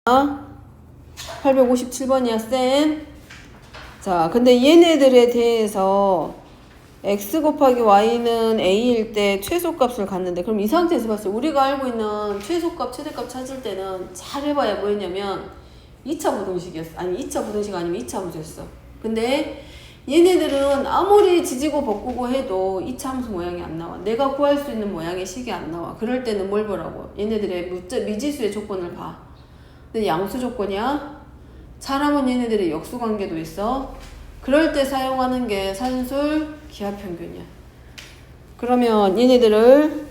857번이야, 쌤. 자, 근데 얘네들에 대해서 x 곱하기 y는 a일 때 최소값을 갖는데, 그럼 이 상태에서 봤을 때 우리가 알고 있는 최소값, 최대값 찾을 때는 잘 해봐야 뭐였냐면 2차 부등식이었어. 아니, 2차 부등식 아니면 2차 함수였어. 근데 얘네들은 아무리 지지고 볶고 해도 2차 함수 모양이 안 나와. 내가 구할 수 있는 모양의 식이 안 나와. 그럴 때는 뭘 보라고? 얘네들의 미지수의 조건을 봐. 근데 양수 조건이야. 잘하면 얘네들의 역수 관계도 있어. 그럴 때 사용하는 게 산술 기하평균이야. 그러면 얘네들을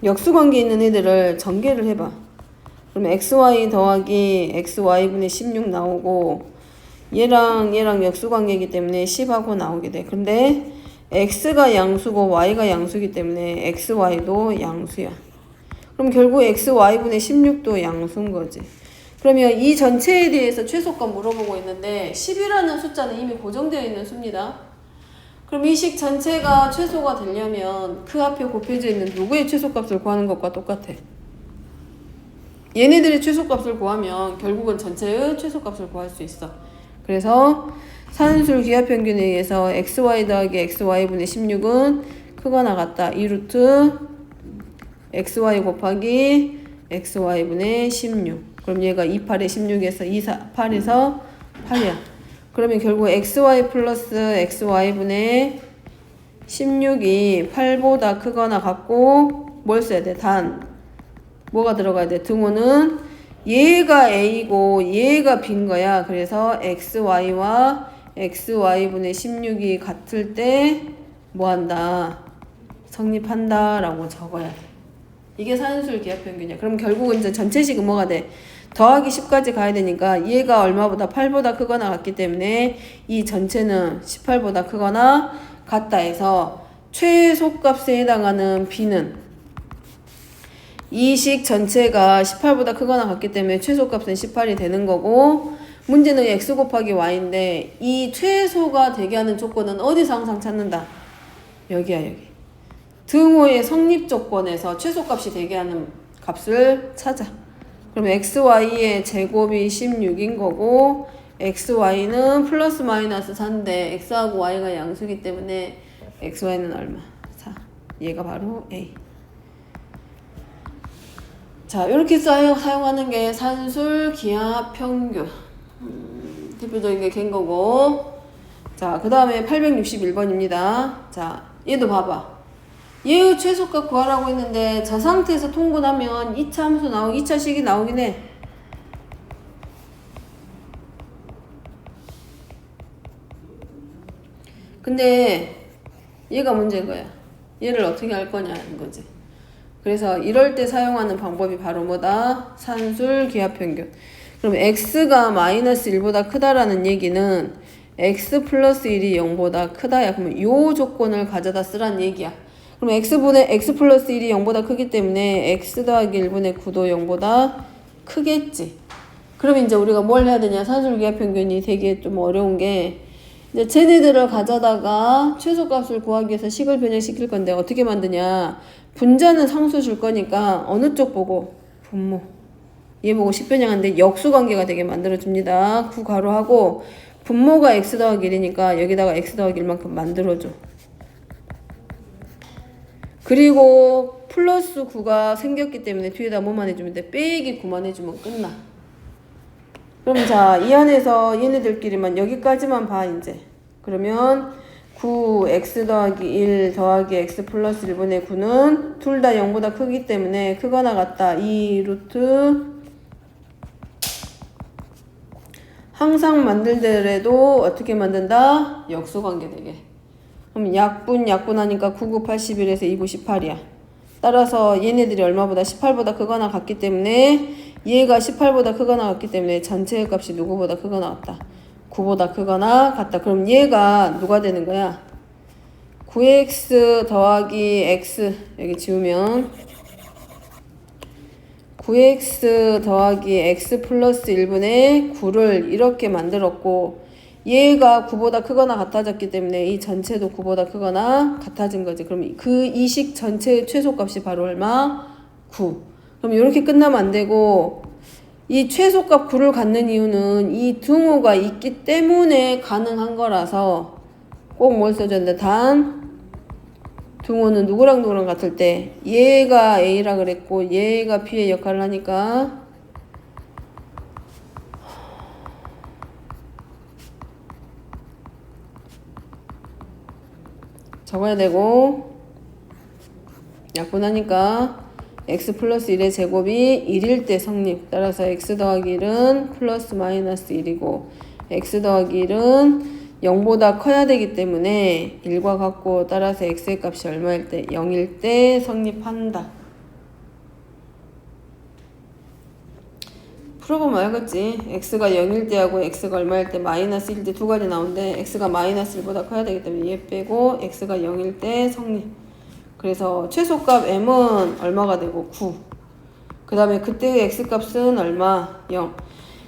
역수 관계 있는 애들을 전개를 해봐. 그러면 xy 더하기 xy분의 16 나오고, 얘랑 역수 관계이기 때문에 10하고 나오게 돼. 근데 x가 양수고 y가 양수이기 때문에 xy도 양수야. 그럼 결국 xy분의 16도 양수인 거지. 그러면 이 전체에 대해서 최소값 물어보고 있는데 10이라는 숫자는 이미 고정되어 있는 수입니다. 그럼 이 식 전체가 최소가 되려면 그 앞에 곱해져 있는 누구의 최소값을 구하는 것과 똑같아. 얘네들의 최소값을 구하면 결국은 전체의 최소값을 구할 수 있어. 그래서 산술 기하평균에 의해서 xy 더하기 xy분의 16은 크거나 같다. 2루트 xy 곱하기 xy분의 16. 그럼 얘가 28에 16에서 8에서 8이야. 그러면 결국 xy 플러스 xy분의 16이 8보다 크거나 같고, 뭘 써야 돼? 뭐가 들어가야 돼? 등호는 얘가 a고 얘가 b인 거야. 그래서 xy와 xy분의 16이 같을 때 뭐한다? 성립한다 라고 적어야 돼. 이게 산술 기하평균이야. 그럼 결국은 이제 전체식은 뭐가 돼? 더하기 10까지 가야 되니까 얘가 얼마보다 8보다 크거나 같기 때문에 이 전체는 18보다 크거나 같다 해서 최소값에 해당하는 b는 이 식 전체가 18보다 크거나 같기 때문에 최소값은 18이 되는 거고, 문제는 x 곱하기 y인데 이 최소가 되게 하는 조건은 어디서 항상 찾는다? 여기야, 여기. 등호의 성립 조건에서 최소값이 되게 하는 값을 찾아. 그럼 xy의 제곱이 16인 거고, xy는 플러스 마이너스 4인데 x하고 y가 양수기 때문에 xy는 얼마? 4. 얘가 바로 a. 자, 이렇게 사용하는 게 산술 기하평균. 대표적인 게 된 거고. 자, 그 다음에 861번입니다. 자, 얘도 봐봐. 얘의 최소값 구하라고 했는데 저 상태에서 통분하면 2차 함수 2차 식이 나오긴 해. 근데 얘가 문제인 거야. 얘를 어떻게 할 거냐는 거지. 그래서 이럴 때 사용하는 방법이 바로 뭐다? 산술 기하평균. 그럼 x가 마이너스 1보다 크다라는 얘기는 x 플러스 1이 0보다 크다야. 그러면 요 조건을 가져다 쓰란 얘기야. 그럼 x 플러스 1이 0보다 크기 때문에 x 더하기 1분의 9도 0보다 크겠지. 그럼 이제 우리가 뭘 해야 되냐? 산술 기하평균이 되게 좀 어려운 게, 이제 쟤네들을 가져다가 최소값을 구하기 위해서 식을 변형시킬 건데 어떻게 만드냐? 분자는 상수 줄 거니까 어느 쪽 보고? 분모. 얘 보고 식 변형하는데 역수 관계가 되게 만들어줍니다. 구괄호하고 분모가 x 더하기 1이니까 여기다가 x 더하기 1만큼 만들어줘. 그리고 플러스 9가 생겼기 때문에 뒤에다 뭐만 해주면 돼? 빼기 9만 해주면 끝나. 그럼 자, 이 안에서 얘네들끼리만 여기까지만 봐 이제. 그러면 9 x 더하기 1 더하기 x 플러스 1분의 9는 둘 다 0보다 크기 때문에 크거나 같다. 2 루트 항상 만들더라도 어떻게 만든다? 역수관계 되게. 그럼 약분하니까 9, 9, 81에서 2, 9, 18이야. 따라서 얘네들이 얼마보다 18보다 크거나 같기 때문에 얘가 18보다 크거나 같기 때문에 전체의 값이 누구보다 크거나 같다? 9보다 크거나 같다. 그럼 얘가 누가 되는 거야? 9x 더하기 x 여기 지우면 9x 더하기 x 플러스 1분의 9를 이렇게 만들었고, 얘가 9보다 크거나 같아졌기 때문에 이 전체도 9보다 크거나 같아진 거지. 그럼 그 이식 전체의 최소값이 바로 얼마? 9. 그럼 이렇게 끝나면 안 되고 이 최소값 9를 갖는 이유는 이 등호가 있기 때문에 가능한 거라서 꼭 뭘 써줘야 돼? 단 등호는 누구랑 누구랑 같을 때 얘가 A라 그랬고 얘가 B의 역할을 하니까 적어야 되고 약분하니까 x 플러스 1의 제곱이 1일 때 성립. 따라서 x 더하기 1은 플러스 마이너스 1이고 x 더하기 1은 0보다 커야 되기 때문에 1과 같고 따라서 x의 값이 얼마일 때? 0일 때 성립한다. 풀어보면 알겠지. x가 0일 때하고 x가 얼마일 때 마이너스 1일 때 두 가지 나오는데 x가 마이너스 1보다 커야 되기 때문에 얘 빼고 x가 0일 때 성립. 그래서 최소값 m은 얼마가 되고 9. 그 다음에 그때의 x값은 얼마? 0.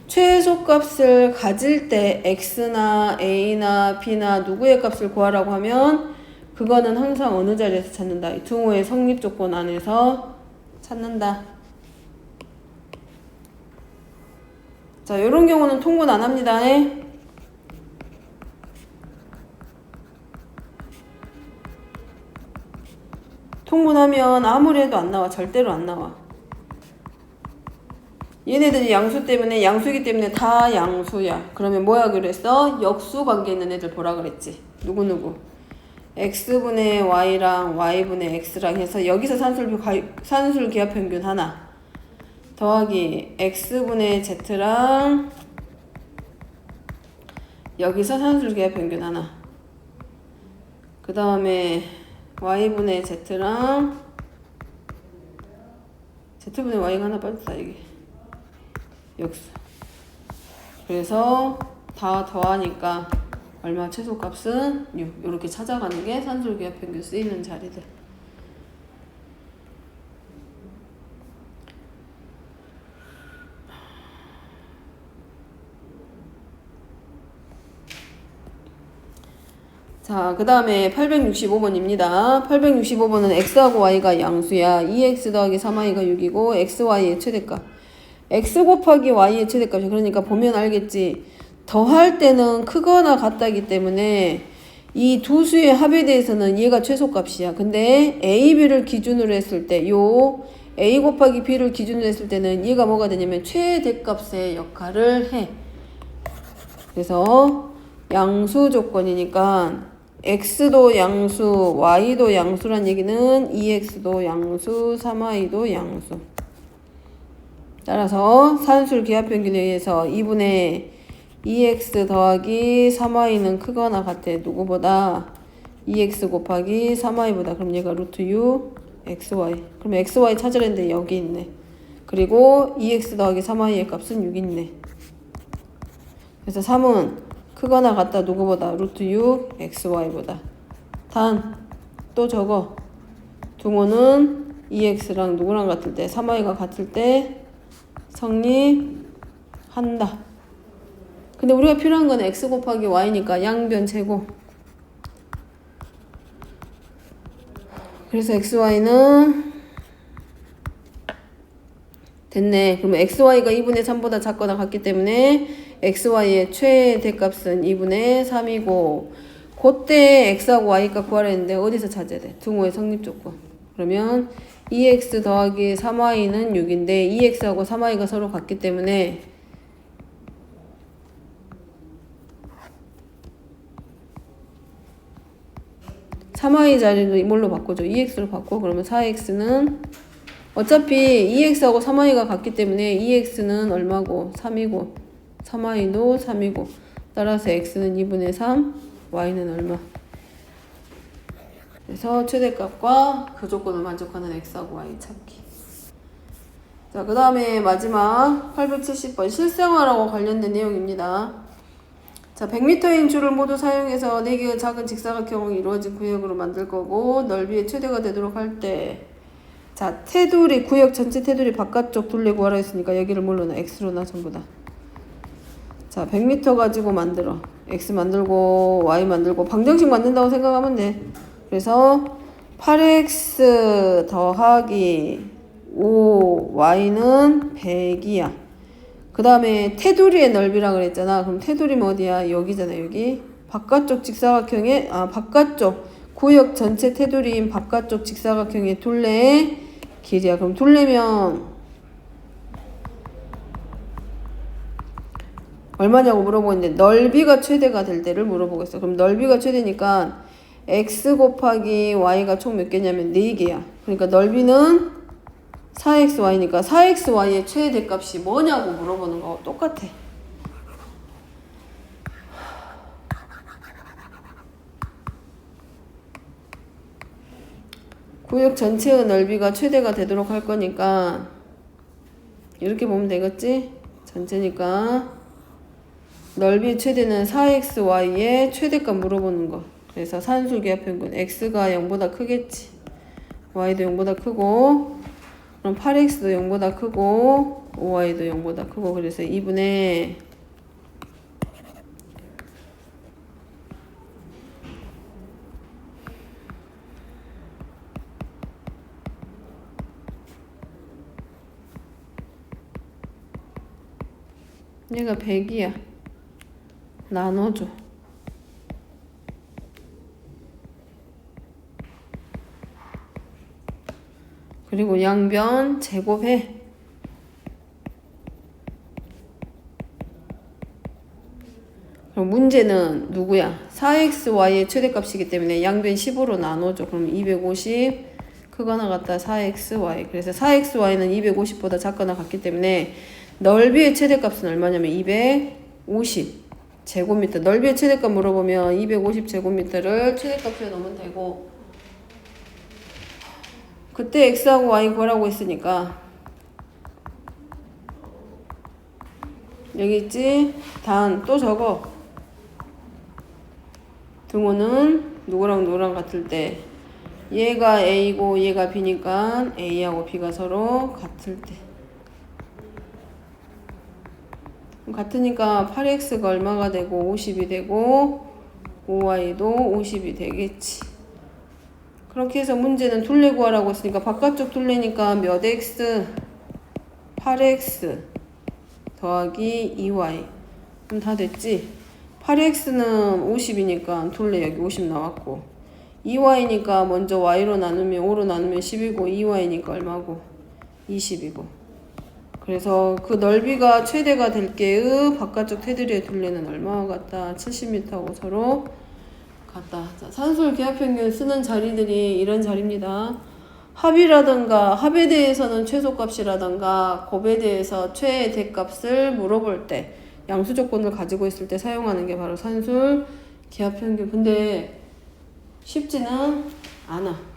최소값을 가질 때 x나 a나 b나 누구의 값을 구하라고 하면 그거는 항상 어느 자리에서 찾는다? 이 등호의 성립 조건 안에서 찾는다. 자, 이런 경우는 통분 안 합니다. 통분하면 아무리 해도 안 나와. 절대로 안 나와. 얘네들이 양수 때문에 양수이기 때문에 다 양수야. 그러면 뭐 하기로 했어? 역수 관계 있는 애들 보라 그랬지. 누구누구. x분의 y랑 y분의 x랑 해서 여기서 산술 기하 평균 하나 더하기 x분의 z랑 여기서 산술 기하 평균 하나 그 다음에 y분의 z랑 z분의 y가 하나 빠졌다 이게 역수. 그래서 다 더하니까 얼마 최소값은 6. 이렇게 찾아가는 게 산술기하 평균 쓰이는 자리들. 자, 그 다음에 865번입니다. 865번은 x하고 y가 양수야. 2x 더하기 3y가 6이고 xy의 최대값. x 곱하기 y의 최대값이 그러니까 보면 알겠지. 더할 때는 크거나 같다기 때문에 이 두 수의 합에 대해서는 얘가 최소값이야. 근데 a, b를 기준으로 했을 때 요 a 곱하기 b를 기준으로 했을 때는 얘가 뭐가 되냐면 최대값의 역할을 해. 그래서 양수 조건이니까 x도 양수, y도 양수란 얘기는 2x도 양수, 3y도 양수. 따라서 산술 기하평균에 의해서 2분의 2x 더하기 3y는 크거나 같아. 누구보다? 2x 곱하기 3y보다. 그럼 얘가 루트 6 xy. 그럼 xy 찾으랬는데 여기 있네. 그리고 2x 더하기 3y의 값은 6 있네. 그래서 3은 크거나 같다. 누구보다? 루트 6 xy보다. 단 또 적어. 등호는 2x랑 누구랑 같을 때? 3y가 같을 때 성립한다. 근데 우리가 필요한 건 x 곱하기 y니까 양변 제곱. 그래서 xy는 됐네. 그러면 xy가 2분의 3보다 작거나 같기 때문에 xy의 최대값은 2분의 3이고 그때 x하고 y값 구하려 했는데 어디서 찾아야 돼? 등호의 성립 조건. 그러면 2x 더하기 3y는 6인데 2x하고 3y가 서로 같기 때문에 (3y) 자리도 뭘로 바꿔줘? 2x로 바꿔. 그러면 4x는 어차피 2x하고 3y가 같기 때문에 2x는 얼마고? 3이고 3y도 3이고 따라서 x는 2분의 3 y는 얼마? 그래서 최대값과 그 조건을 만족하는 x하고 y 찾기. 자, 그 다음에 마지막 870번 실생활하고 관련된 내용입니다. 자, 100m인 줄을 모두 사용해서 4개의 작은 직사각형이 이루어진 구역으로 만들 거고 넓이의 최대가 되도록 할 때 자, 테두리 구역 전체 테두리 바깥쪽 둘레 구하라 했으니까 여기를 뭘로 놔? x로 놔 전부 다. 자, 100m 가지고 만들어. x 만들고 y 만들고 방정식 만든다고 생각하면 돼. 그래서 8x 더하기 5y는 100이야. 그 다음에 테두리의 넓이라 그랬잖아. 그럼 테두리는 어디야? 여기잖아. 여기 바깥쪽 직사각형의 바깥쪽 구역 전체 테두리인 바깥쪽 직사각형의 둘레의 길이야. 그럼 둘레면 얼마냐고 물어보고 있는데 넓이가 최대가 될 때를 물어보겠어. 그럼 넓이가 최대니까 x 곱하기 y가 총 몇 개냐면 4개야. 그러니까 넓이는 4xy니까 4xy의 최대값이 뭐냐고 물어보는 거하고 똑같아. 구역 전체의 넓이가 최대가 되도록 할 거니까 이렇게 보면 되겠지? 전체니까 넓이 최대는 4xy의 최대값 물어보는 거. 그래서 산술기하평균 x가 0보다 크겠지. y도 0보다 크고 그럼 8x도 0보다 크고 5y도 0보다 크고 그래서 2분의 얘가 100이야. 나눠줘. 그리고 양변 제곱해. 그럼 문제는 누구야? 4xy의 최대값이기 때문에 양변 15로 나눠줘. 그럼 250 크거나 같다 4xy. 그래서 4xy는 250보다 작거나 같기 때문에 넓이의 최대값은 얼마냐면 250 제곱미터. 넓이의 최대값 물어보면 250 제곱미터를 최대값으로 넣으면 되고 그때 x하고 y 구하라고 했으니까 여기 있지? 단 또 적어. 등호는 누구랑 누구랑 같을 때 얘가 a고 얘가 b니까 a하고 b가 서로 같을 때 같으니까 8x가 얼마가 되고 50이 되고 5y도 50이 되겠지. 그렇게 해서 문제는 둘레 구하라고 했으니까 바깥쪽 둘레니까 몇 x? 8x 더하기 2y. 그럼 다 됐지? 8x는 50이니까 둘레 여기 50 나왔고 2y니까 먼저 y로 나누면 5로 나누면 10이고 2y니까 얼마고? 20이고. 그래서 그 넓이가 최대가 될 게의 바깥쪽 테두리의 둘레는 얼마와 같다? 70m하고 서로 같다. 자, 산술 기하평균 쓰는 자리들이 이런 자리입니다. 합이라든가 합에 대해서는 최소값이라든가 곱에 대해서 최대값을 물어볼 때 양수 조건을 가지고 있을 때 사용하는 게 바로 산술 기하평균. 근데 쉽지는 않아.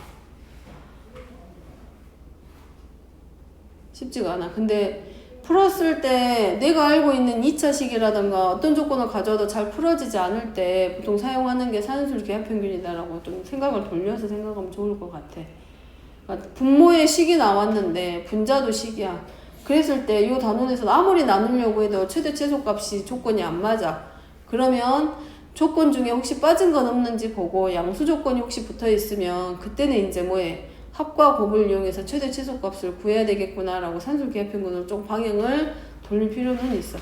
쉽지가 않아. 근데 풀었을 때 내가 알고 있는 2차식이라든가 어떤 조건을 가져도 잘 풀어지지 않을 때 보통 사용하는 게 산술 기하평균이다라고 좀 생각을 돌려서 생각하면 좋을 것 같아. 그러니까 분모의 식이 나왔는데 분자도 식이야. 그랬을 때 이 단원에서 아무리 나누려고 해도 최대 최소값이 조건이 안 맞아. 그러면 조건 중에 혹시 빠진 건 없는지 보고 양수 조건이 혹시 붙어 있으면 그때는 이제 뭐해? 합과 곱을 이용해서 최대 최소값을 구해야 되겠구나라고 산술 기하평균으로 좀 방향을 돌릴 필요는 있어.